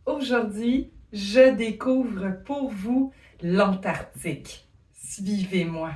Aujourd'hui, je découvre pour vous l'Antarctique. Suivez-moi.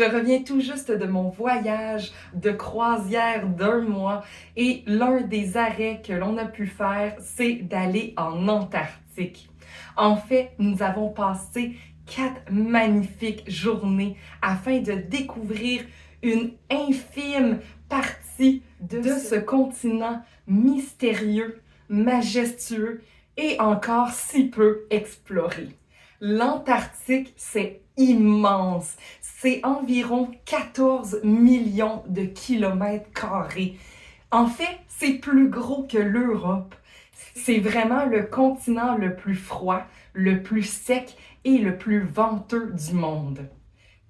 Je reviens tout juste de mon voyage de croisière d'1 mois et l'un des arrêts que l'on a pu faire, c'est d'aller en Antarctique. En fait, nous avons passé 4 magnifiques journées afin de découvrir une infime partie de ce continent mystérieux majestueux et encore si peu exploré. L'Antarctique, c'est immense. C'est environ 14 millions de kilomètres carrés. En fait, c'est plus gros que l'Europe. C'est vraiment le continent le plus froid, le plus sec et le plus venteux du monde.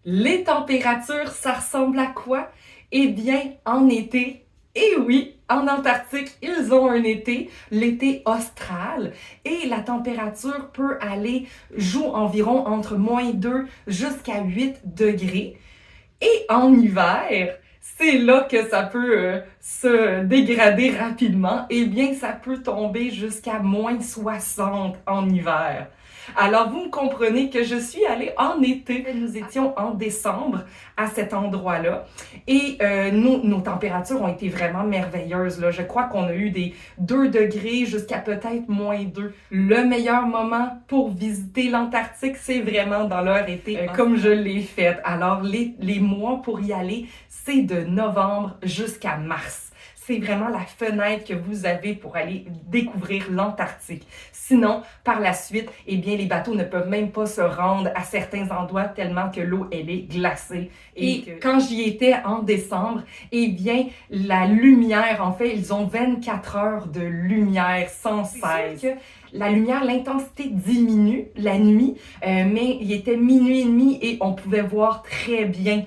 Les températures, ça ressemble à quoi? Eh bien, en été, et oui, en Antarctique, ils ont un été, l'été austral, et la température peut joue environ entre -2 jusqu'à 8 degrés. Et en hiver, c'est là que ça peut se dégrader rapidement. Eh bien, ça peut tomber jusqu'à -60 en hiver. Alors, vous me comprenez que je suis allée en été. Nous étions en décembre à cet endroit-là. Et nos températures ont été vraiment merveilleuses, là. Je crois qu'on a eu des 2 degrés jusqu'à peut-être -2. Le meilleur moment pour visiter l'Antarctique, c'est vraiment dans leur été, comme je l'ai fait. Alors, les mois pour y aller, c'est de novembre jusqu'à mars. C'est vraiment la fenêtre que vous avez pour aller découvrir l'Antarctique. Sinon, par la suite, eh bien, les bateaux ne peuvent même pas se rendre à certains endroits tellement que l'eau, elle est glacée. Et quand j'y étais en décembre, eh bien, la lumière, en fait, ils ont 24 heures de lumière sans cesse. La lumière, l'intensité diminue la nuit, mais il était minuit et demi et on pouvait voir très bien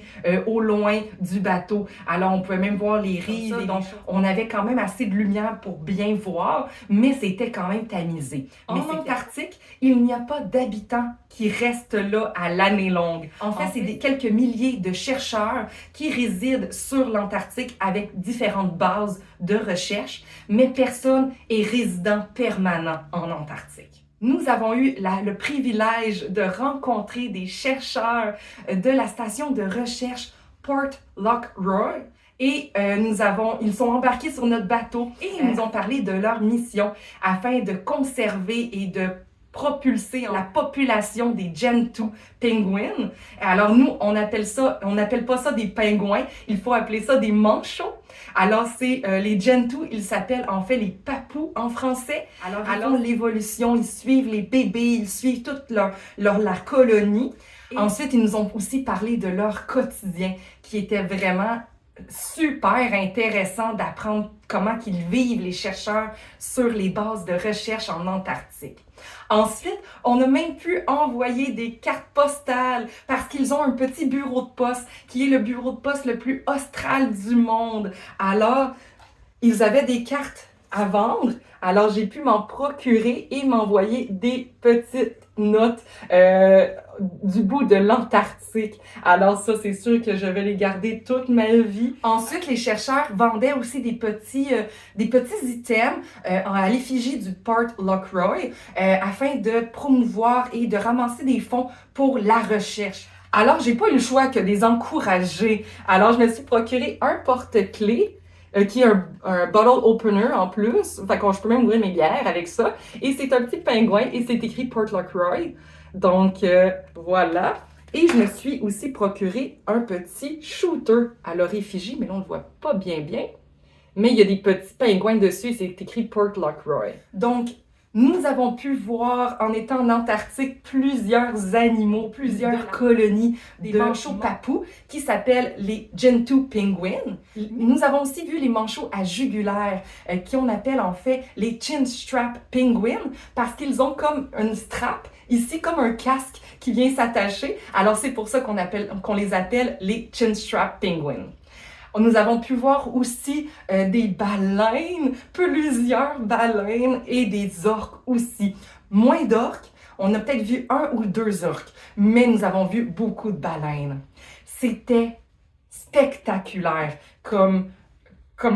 au loin du bateau. Alors, on pouvait même voir les rives et donc on avait quand même assez de lumière pour bien voir, mais c'était quand même tamisé. En Antarctique, il n'y a pas d'habitants qui restent là à l'année longue. En fait, c'est quelques milliers de chercheurs qui résident sur l'Antarctique avec différentes bases de recherche, mais personne est résident permanent en Antarctique. Nous avons eu le privilège de rencontrer des chercheurs de la station de recherche Port Lockroy et ils sont embarqués sur notre bateau et ils nous ont parlé de leur mission afin de conserver et de propulser la population des Gentoo penguins. Alors nous, on n'appelle pas ça des pingouins, il faut appeler ça des manchots. Alors c'est les Gentoo, ils s'appellent en fait les papous en français. Alors ils font l'évolution, ils suivent les bébés, ils suivent toute leur colonie. Et ensuite, ils nous ont aussi parlé de leur quotidien qui était vraiment super intéressant d'apprendre comment qu'ils vivent, les chercheurs, sur les bases de recherche en Antarctique. Ensuite, on a même pu envoyer des cartes postales parce qu'ils ont un petit bureau de poste qui est le bureau de poste le plus austral du monde. Alors, ils avaient des cartes à vendre. Alors, j'ai pu m'en procurer et m'envoyer des petites notes du bout de l'Antarctique. Alors ça, c'est sûr que je vais les garder toute ma vie. Ensuite, les chercheurs vendaient aussi des petits items à l'effigie du Port Lockroy afin de promouvoir et de ramasser des fonds pour la recherche. Alors, j'ai pas eu le choix que de les encourager. Alors, je me suis procuré un porte-clés qui est un bottle opener en plus. Fait que je peux même ouvrir mes bières avec ça. Et c'est un petit pingouin et c'est écrit Port Lockroy. Donc, voilà. Et je me suis aussi procuré un petit shooter à leur effigie, mais là, on le voit pas bien. Mais il y a des petits pingouins dessus et c'est écrit Port Lockroy. Donc, nous avons pu voir, en étant en Antarctique, plusieurs animaux, plusieurs colonies de manchots papous qui s'appellent les Gentoo penguins. Nous avons aussi vu les manchots à jugulaire, qu'on appelle en fait les chin strap penguins, parce qu'ils ont comme une strap, ici comme un casque qui vient s'attacher. Alors c'est pour ça qu'on les appelle les chin strap penguins. Nous avons pu voir aussi des baleines, plusieurs baleines et des orques aussi. Moins d'orques, on a peut-être vu 1 ou 2 orques, mais nous avons vu beaucoup de baleines. C'était spectaculaire comme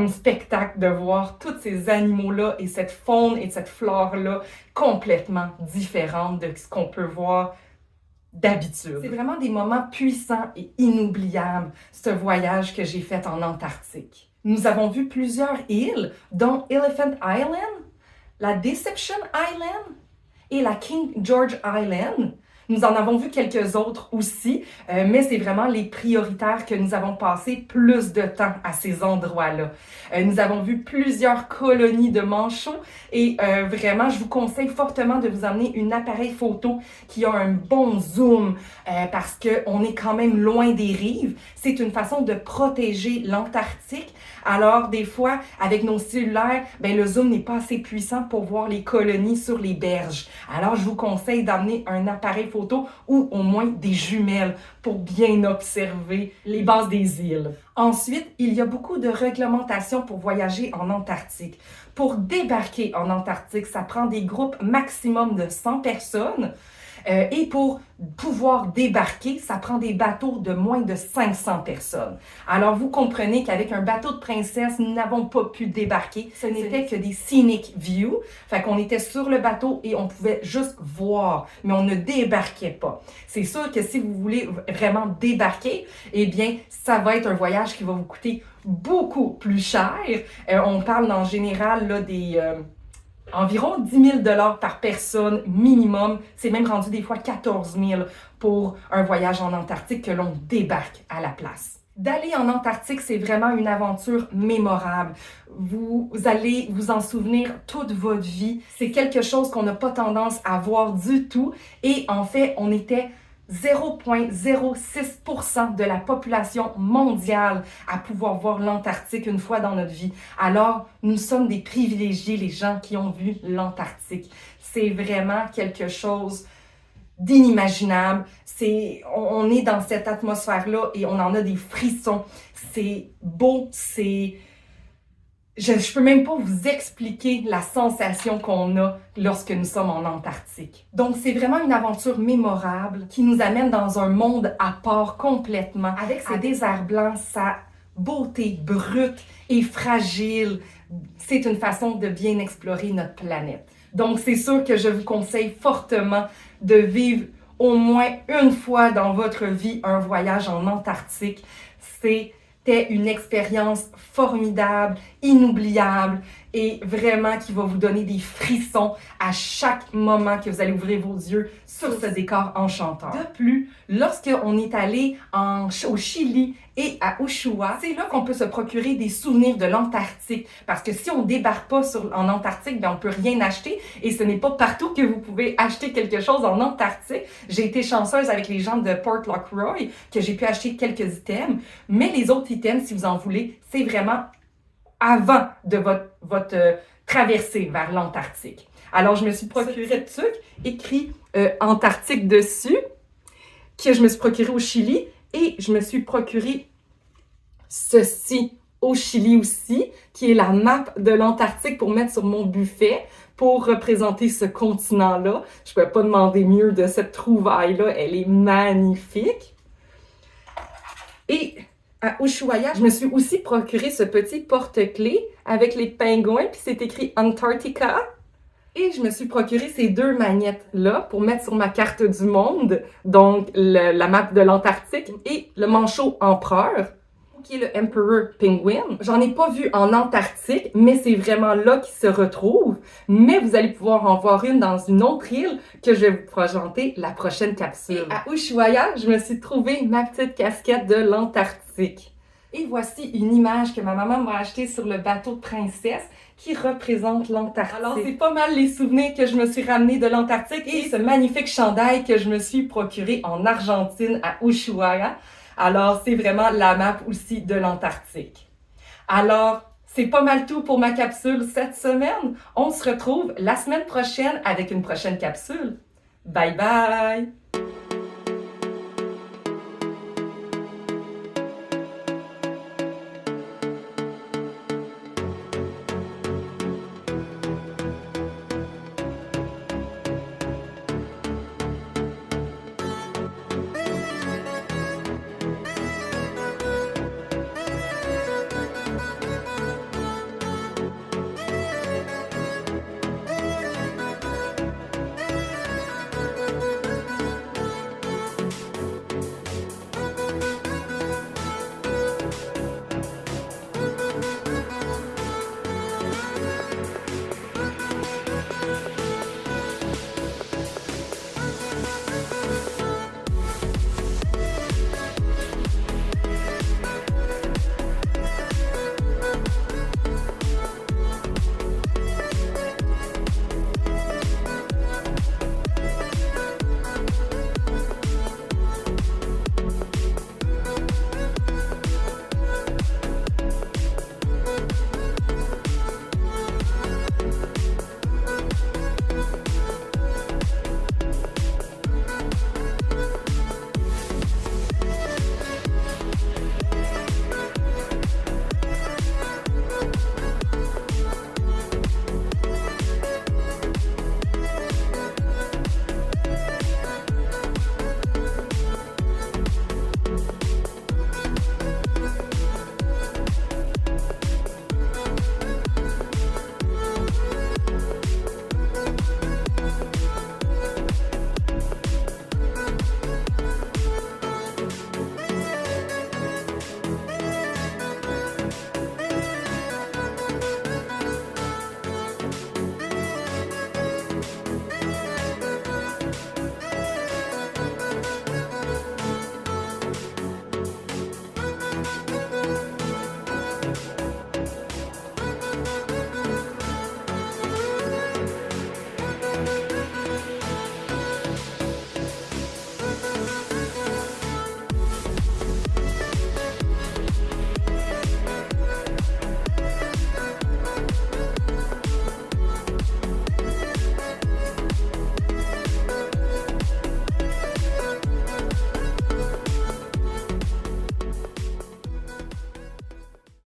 spectacle de voir tous ces animaux-là et cette faune et cette flore-là complètement différentes de ce qu'on peut voir d'habitude. C'est vraiment des moments puissants et inoubliables, ce voyage que j'ai fait en Antarctique. Nous avons vu plusieurs îles, dont Elephant Island, la Deception Island et la King George Island, Nous en avons vu quelques autres aussi, mais c'est vraiment les prioritaires que nous avons passé plus de temps à ces endroits-là. Nous avons vu plusieurs colonies de manchots et vraiment, je vous conseille fortement de vous amener un appareil photo qui a un bon zoom parce qu'on est quand même loin des rives. C'est une façon de protéger l'Antarctique. Alors, des fois, avec nos cellulaires, ben, le zoom n'est pas assez puissant pour voir les colonies sur les berges. Alors, je vous conseille d'amener un appareil photo ou au moins des jumelles pour bien observer les bases des îles. Ensuite, il y a beaucoup de réglementations pour voyager en Antarctique. Pour débarquer en Antarctique, ça prend des groupes maximum de 100 personnes. Et pour pouvoir débarquer, ça prend des bateaux de moins de 500 personnes. Alors, vous comprenez qu'avec un bateau de princesse, nous n'avons pas pu débarquer. Ce n'était que des scenic views. Fait qu'on était sur le bateau et on pouvait juste voir, mais on ne débarquait pas. C'est sûr que si vous voulez vraiment débarquer, eh bien, ça va être un voyage qui va vous coûter beaucoup plus cher. On parle en général là, des... environ 10 000 $ par personne minimum. C'est même rendu des fois 14 000 pour un voyage en Antarctique que l'on débarque à la place. D'aller en Antarctique, c'est vraiment une aventure mémorable. Vous allez vous en souvenir toute votre vie. C'est quelque chose qu'on n'a pas tendance à voir du tout. Et en fait, on était 0,06% de la population mondiale à pouvoir voir l'Antarctique une fois dans notre vie. Alors, nous sommes des privilégiés, les gens qui ont vu l'Antarctique. C'est vraiment quelque chose d'inimaginable. On est dans cette atmosphère-là et on en a des frissons. C'est beau, Je peux même pas vous expliquer la sensation qu'on a lorsque nous sommes en Antarctique. Donc, c'est vraiment une aventure mémorable qui nous amène dans un monde à part complètement. Avec ses déserts blancs, sa beauté brute et fragile, c'est une façon de bien explorer notre planète. Donc, c'est sûr que je vous conseille fortement de vivre au moins une fois dans votre vie un voyage en Antarctique. C'était une expérience formidable, inoubliable et vraiment qui va vous donner des frissons à chaque moment que vous allez ouvrir vos yeux sur ce décor enchanteur. De plus, lorsqu'on est allé au Chili et à Ushuaia, c'est là qu'on peut se procurer des souvenirs de l'Antarctique. Parce que si on débarque pas en Antarctique, ben on peut rien acheter et ce n'est pas partout que vous pouvez acheter quelque chose en Antarctique. J'ai été chanceuse avec les gens de Port Lockroy que j'ai pu acheter quelques items, mais les autres items, si vous en voulez, c'est vraiment avant de votre traversée vers l'Antarctique. Alors, je me suis procuré ce truc écrit Antarctique dessus, que je me suis procuré au Chili, et je me suis procuré ceci au Chili aussi, qui est la map de l'Antarctique pour mettre sur mon buffet, pour représenter ce continent-là. Je ne peux pas demander mieux de cette trouvaille-là, elle est magnifique. Et à Ushuaia, je me suis aussi procuré ce petit porte-clés avec les pingouins, puis c'est écrit Antarctica. Et je me suis procuré ces deux magnettes-là pour mettre sur ma carte du monde, donc la map de l'Antarctique et le manchot empereur, qui est le Emperor Penguin. J'en ai pas vu en Antarctique, mais c'est vraiment là qu'il se retrouve. Mais vous allez pouvoir en voir une dans une autre île que je vais vous présenter la prochaine capsule. Et à Ushuaia, je me suis trouvé ma petite casquette de l'Antarctique. Et voici une image que ma maman m'a achetée sur le bateau de princesse qui représente l'Antarctique. Alors, c'est pas mal les souvenirs que je me suis ramenés de l'Antarctique et ce magnifique chandail que je me suis procuré en Argentine à Ushuaia. Alors, c'est vraiment la map aussi de l'Antarctique. Alors, c'est pas mal tout pour ma capsule cette semaine. On se retrouve la semaine prochaine avec une prochaine capsule. Bye bye!